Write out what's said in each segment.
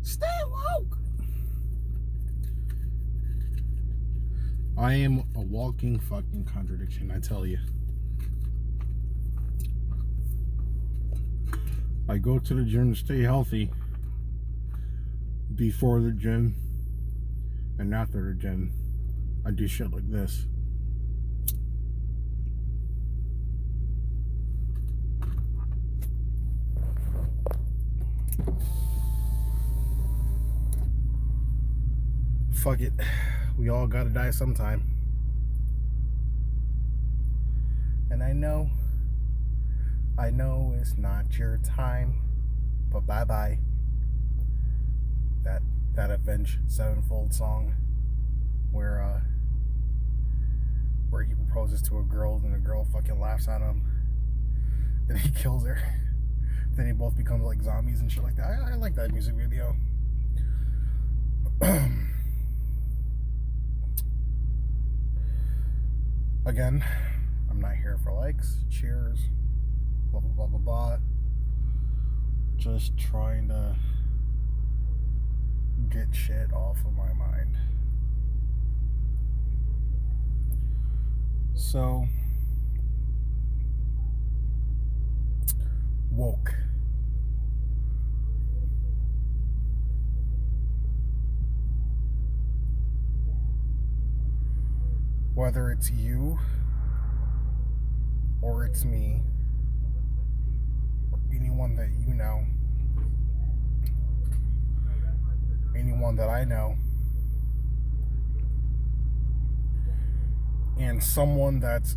Stay woke. I am a walking fucking contradiction, I tell you. I go to the gym to stay healthy before the gym, and after the gym, I do shit like this. Fuck it. We all gotta die sometime. And I know it's not your time, but bye-bye. That Avenged Sevenfold song where he proposes to a girl and the girl fucking laughs at him. Then he kills her. Then he both becomes like zombies and shit like that. I like that music video. Again, I'm not here for likes, cheers, blah blah blah blah blah. Just trying to get shit off of my mind. So, woke. Whether it's you or it's me or anyone that you know, anyone that I know, and someone that's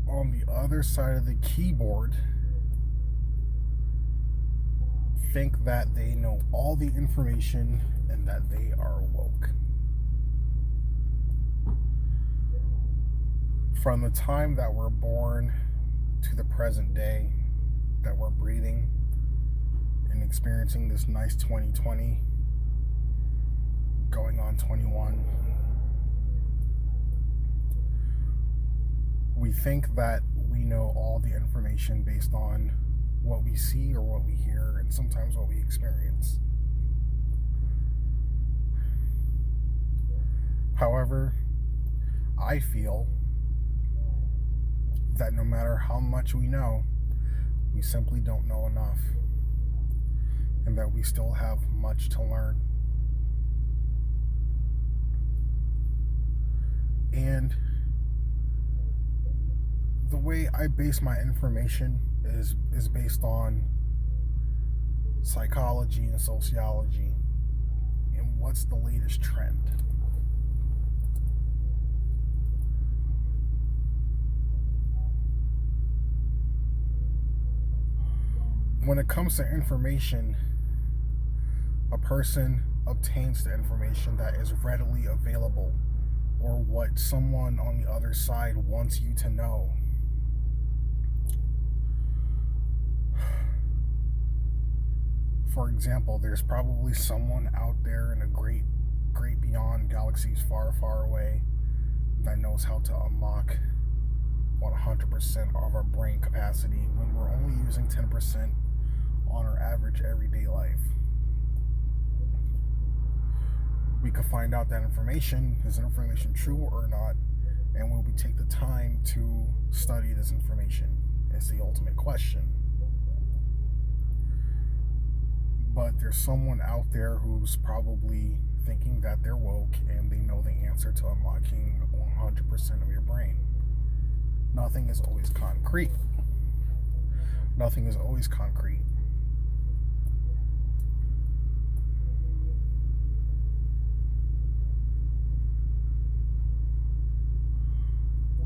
on the other side of the keyboard think that they know all the information and that they are woke. From the time that we're born to the present day that we're breathing and experiencing this nice 2020 going on 21, we think that we know all the information based on what we see or what we hear and sometimes what we experience. However, I feel that no matter how much we know, we simply don't know enough, and that we still have much to learn. And the way I base my information is based on psychology and sociology and what's the latest trend. When it comes to information, a person obtains the information that is readily available or what someone on the other side wants you to know. For example, there's probably someone out there in a great beyond galaxies far, far away that knows how to unlock 100% of our brain capacity when we're only using 10% on our average everyday life. We could find out that information, is information true or not, and will we take the time to study this information? Is the ultimate question. But there's someone out there who's probably thinking that they're woke and they know the answer to unlocking 100% of your brain. Nothing is always concrete. Nothing is always concrete.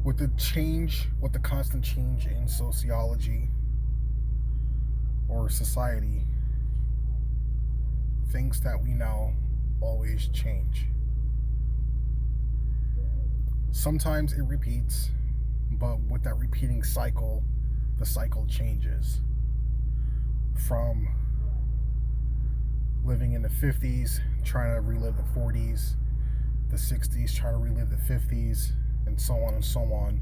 With the constant change in sociology or society, things that we know always change. Sometimes it repeats, but with that repeating cycle, the cycle changes. From living in the 50s, trying to relive the 40s, the 60s, trying to relive the 50s, and so on,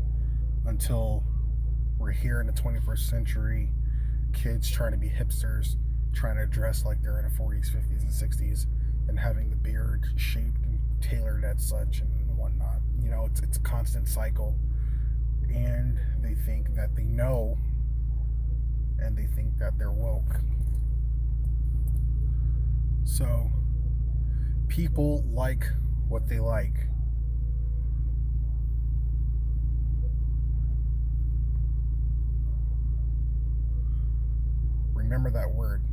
until we're here in the 21st century, kids trying to be hipsters, trying to dress like they're in the 40s, 50s, and 60s, and having the beard shaped and tailored as such and whatnot. It's a constant cycle, and they think that they know, and they think that they're woke. So people like what they like. Remember that word.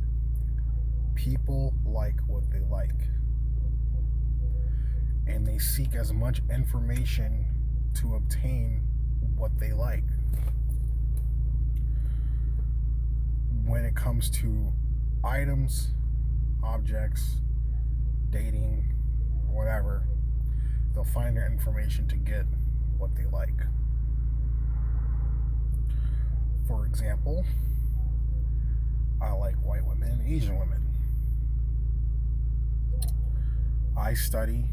People like what they like. And they seek as much information to obtain what they like. When it comes to items, objects, dating, whatever, they'll find their information to get what they like. For example, I like white women and Asian women. I study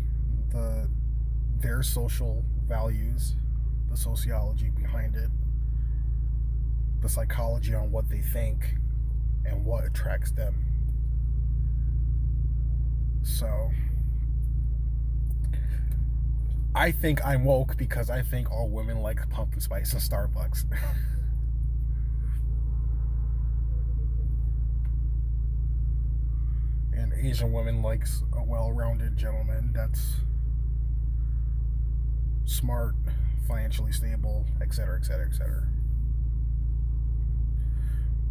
their social values, the sociology behind it, the psychology on what they think, and what attracts them. So I think I'm woke because I think all women like pumpkin spice and Starbucks. And Asian women likes a well-rounded gentleman that's smart, financially stable, etc., etc., etc.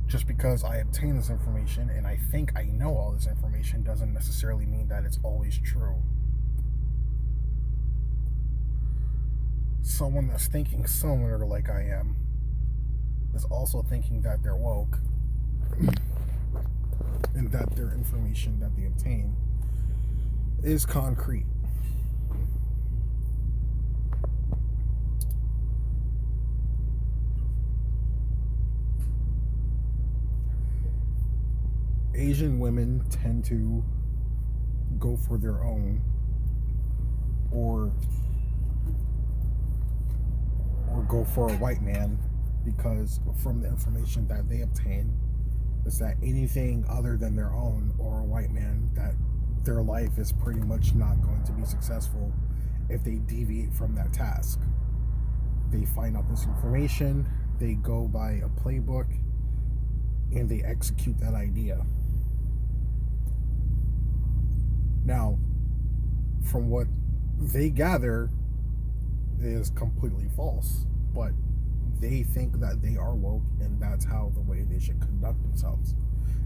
Just because I obtain this information and I think I know all this information doesn't necessarily mean that it's always true. Someone that's thinking similar like I am is also thinking that they're woke and that their information that they obtain is concrete. Asian women tend to go for their own or go for a white man because from the information that they obtain is that anything other than their own or a white man, that their life is pretty much not going to be successful if they deviate from that task. They find out this information, they go by a playbook, and they execute that idea. Now, from what they gather is completely false, but they think that they are woke and that's how the way they should conduct themselves,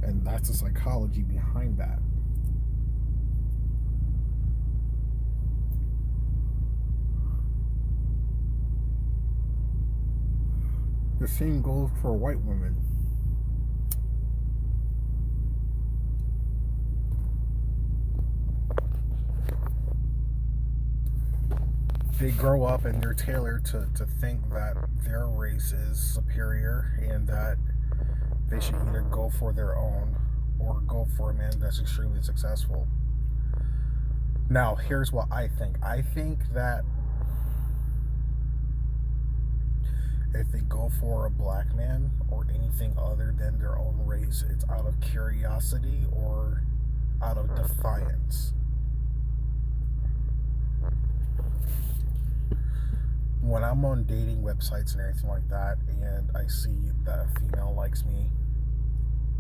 and that's the psychology behind that. The same goes for white women. They grow up and they're tailored to think that their race is superior and that they should either go for their own or go for a man that's extremely successful. Now, here's what I think. I think that if they go for a black man or anything other than their own race, it's out of curiosity or out of defiance. When I'm on dating websites and everything like that, and I see that a female likes me,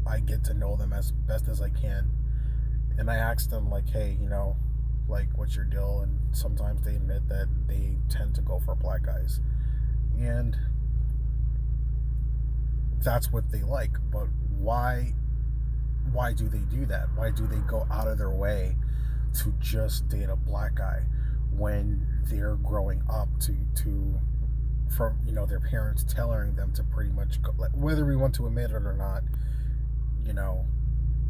I get to know them as best as I can, and I ask them, like, hey, like, what's your deal? And sometimes they admit that they tend to go for black guys, and that's what they like. But why do they do that? Why do they go out of their way to just date a black guy when they're growing up from their parents telling them to pretty much go, like, whether we want to admit it or not,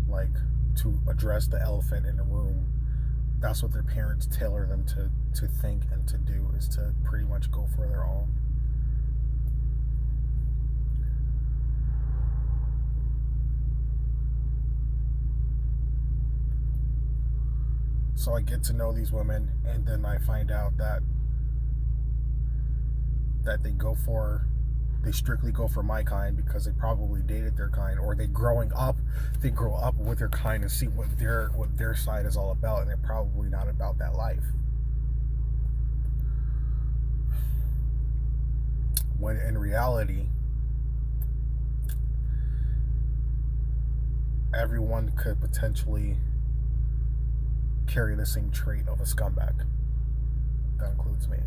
like, to address the elephant in the room, that's what their parents tailor them to think and to do, is to pretty much go for their own. So I get to know these women, and then I find out that they go for they strictly go for my kind because they probably dated their kind, or they grow up with their kind and see what their side is all about, and they're probably not about that life. When in reality, everyone could potentially carry the same trait of a scumbag. That includes me.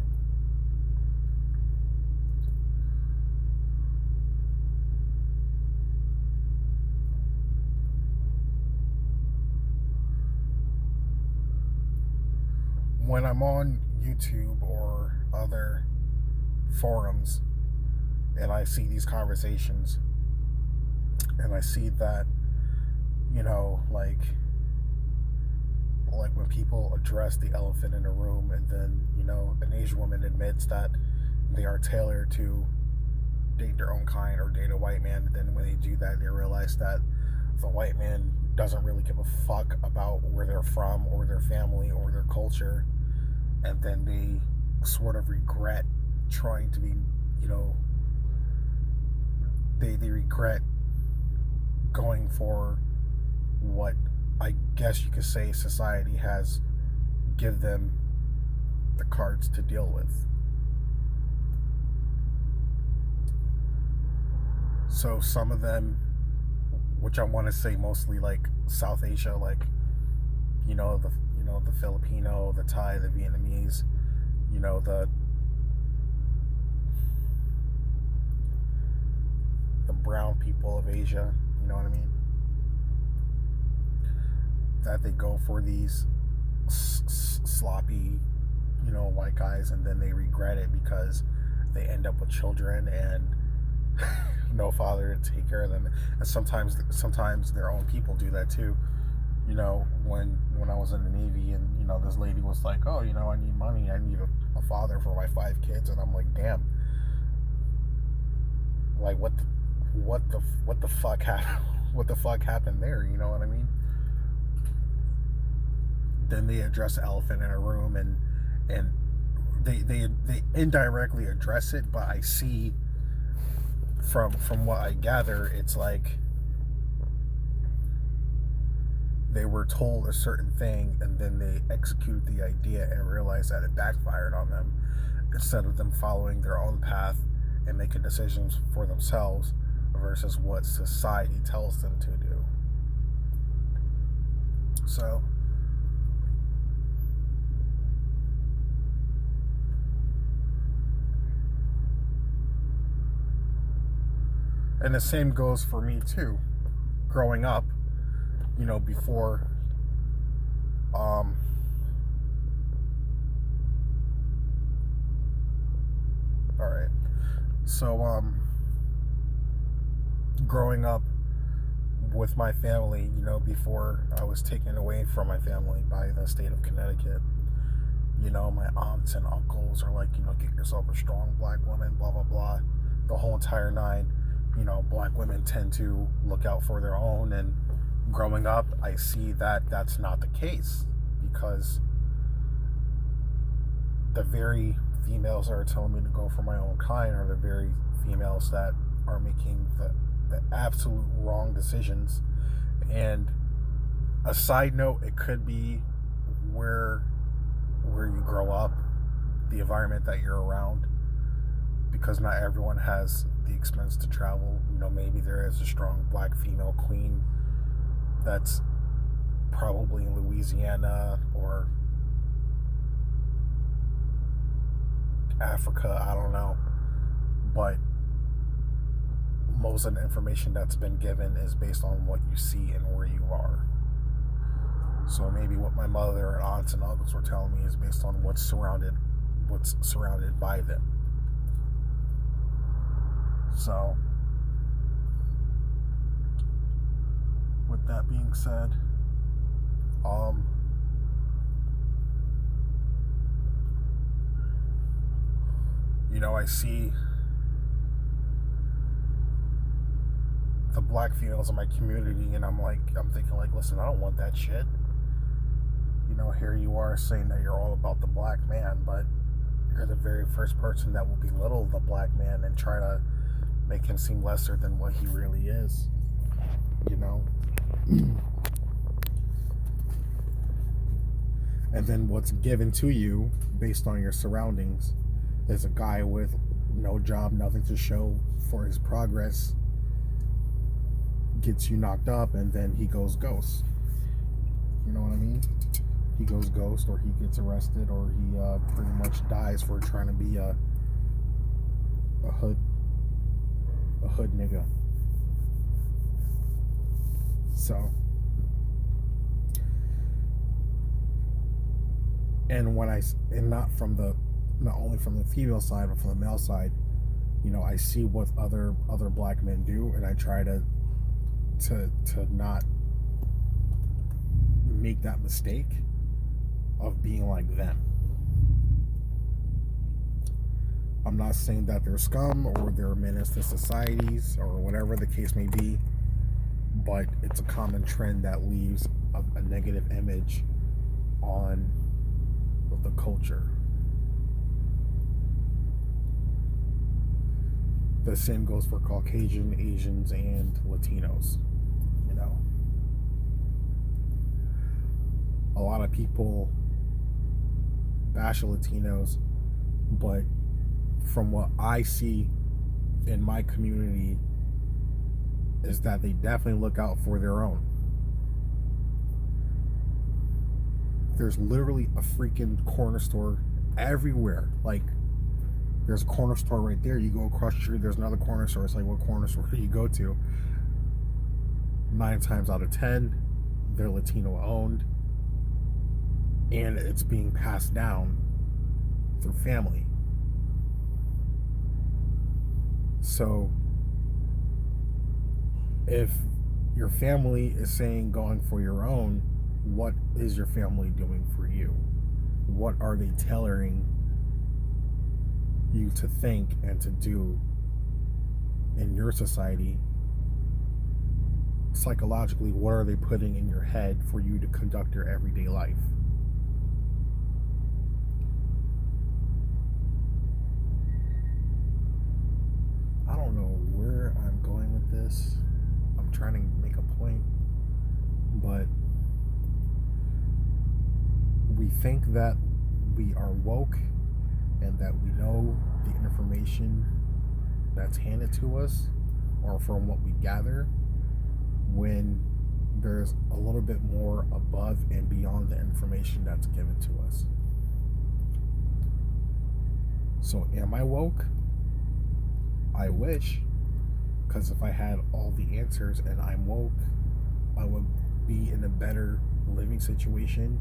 When I'm on YouTube or other forums and I see these conversations and I see that, like when people address the elephant in the room, and then an Asian woman admits that they are tailored to date their own kind or date a white man, and then when they do that, they realize that the white man doesn't really give a fuck about where they're from or their family or their culture, and then they sort of regret trying to be, they regret going for what I guess you could say society has give them the cards to deal with. So some of them, which I want to say mostly like South Asia, like the Filipino, the Thai, the Vietnamese, the brown people of Asia, you know what I mean? That they go for these sloppy, white guys, and then they regret it because they end up with children and no father to take care of them. And sometimes their own people do that too. When I was in the Navy, and this lady was like, oh, I need money, I need a father for my 5 kids, and I'm like, damn, like what the fuck happened? What the fuck happened there? You know what I mean? Then they address the elephant in a room, and they indirectly address it, but I see from what I gather, it's like they were told a certain thing, and then they executed the idea and realized that it backfired on them, instead of them following their own path and making decisions for themselves versus what society tells them to do. So and the same goes for me too. Growing up, before all right. So growing up with my family, before I was taken away from my family by the state of Connecticut, my aunts and uncles are like, get yourself a strong black woman, blah blah blah, the whole entire nine. Black women tend to look out for their own, and growing up, I see that that's not the case, because the very females that are telling me to go for my own kind are the very females that are making the absolute wrong decisions. And a side note, it could be where you grow up, the environment that you're around, because not everyone has the expense to travel. Maybe there is a strong black female queen that's probably in Louisiana or Africa, I don't know. But most of the information that's been given is based on what you see and where you are. So maybe what my mother and aunts and uncles were telling me is based on what's surrounded by them. So with that being said, I see the black females in my community, and I'm thinking like, listen, I don't want that shit. Here you are saying that you're all about the black man, but you're the very first person that will belittle the black man and try to make him seem lesser than what he really is, you know? And then what's given to you based on your surroundings is a guy with no job, nothing to show for his progress, gets you knocked up, and then he goes ghost. You know what I mean? He goes ghost, or he gets arrested, or he pretty much dies for trying to be a hood nigga. So, and not only from the female side, but from the male side, you know, I see what other black men do, and I try to not make that mistake of being like them. I'm not saying that they're scum or they're a menace to societies or whatever the case may be, but it's a common trend that leaves a negative image on the culture. The same goes for Caucasian, Asians, and Latinos. You know, a lot of people bash Latinos, but from what I see in my community is that they definitely look out for their own. There's literally a freaking corner store everywhere. Like, there's a corner store right there. You go across the street, there's another corner store. It's like, what corner store do you go to? 9 times out of 10, they're Latino owned, and it's being passed down through family. So if your family is saying going for your own, what is your family doing for you? What are they tailoring you to think and to do in your society? Psychologically, what are they putting in your head for you to conduct your everyday life? I don't know where I'm going with this. I'm trying to make a point, but we think that we are woke and that we know the information that's handed to us, or from what we gather, when there's a little bit more above and beyond the information that's given to us. So am I woke? I wish, because if I had all the answers and I'm woke, I would be in a better living situation,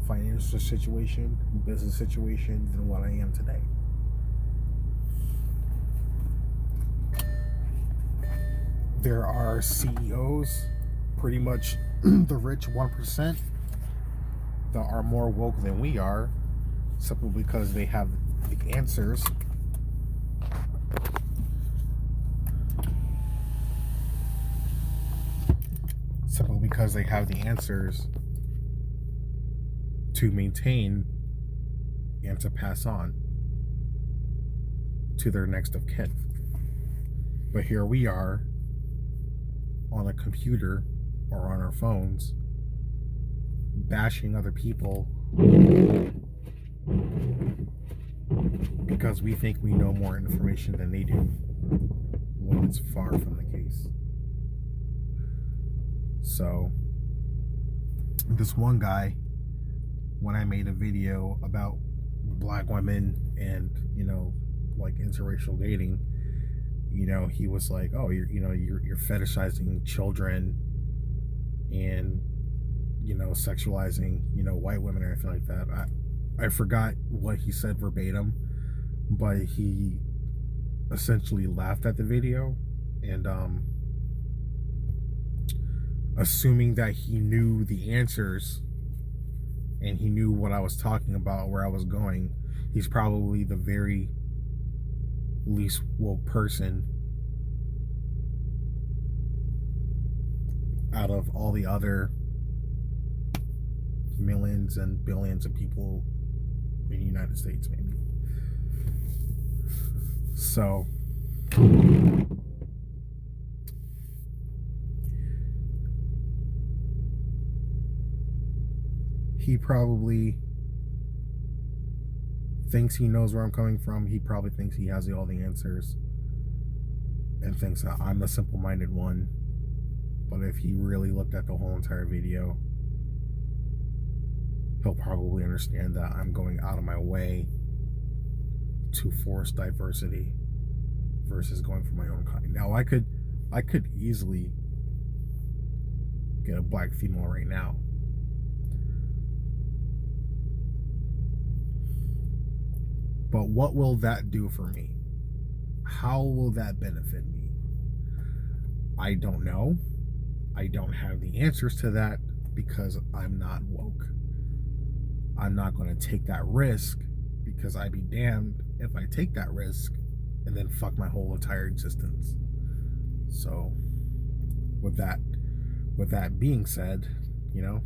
financial situation, business situation than what I am today. There are CEOs, pretty much the rich 1%, that are more woke than we are, simply because they have the answers. Simply because they have the answers to maintain and to pass on to their next of kin. But here we are on a computer or on our phones bashing other people because we think we know more information than they do, when it's far from the case. So this one guy, when I made a video about black women and, you know, like interracial dating, you know, he was like, oh, you're fetishizing children and, you know, sexualizing, you know, white women or anything like that. I forgot what he said verbatim, but he essentially laughed at the video, and assuming that he knew the answers and he knew what I was talking about, where I was going. He's probably the very least woke person out of all the other millions and billions of people in the United States, maybe. So he probably thinks he knows where I'm coming from. He probably thinks he has all the answers and thinks that I'm the simple-minded one. But if he really looked at the whole entire video, he'll probably understand that I'm going out of my way to force diversity versus going for my own kind. Now, I could easily get a black female right now. But what will that do for me? How will that benefit me? I don't know. I don't have the answers to that because I'm not woke. I'm not going to take that risk because I'd be damned if I take that risk and then fuck my whole entire existence. So with that being said, you know,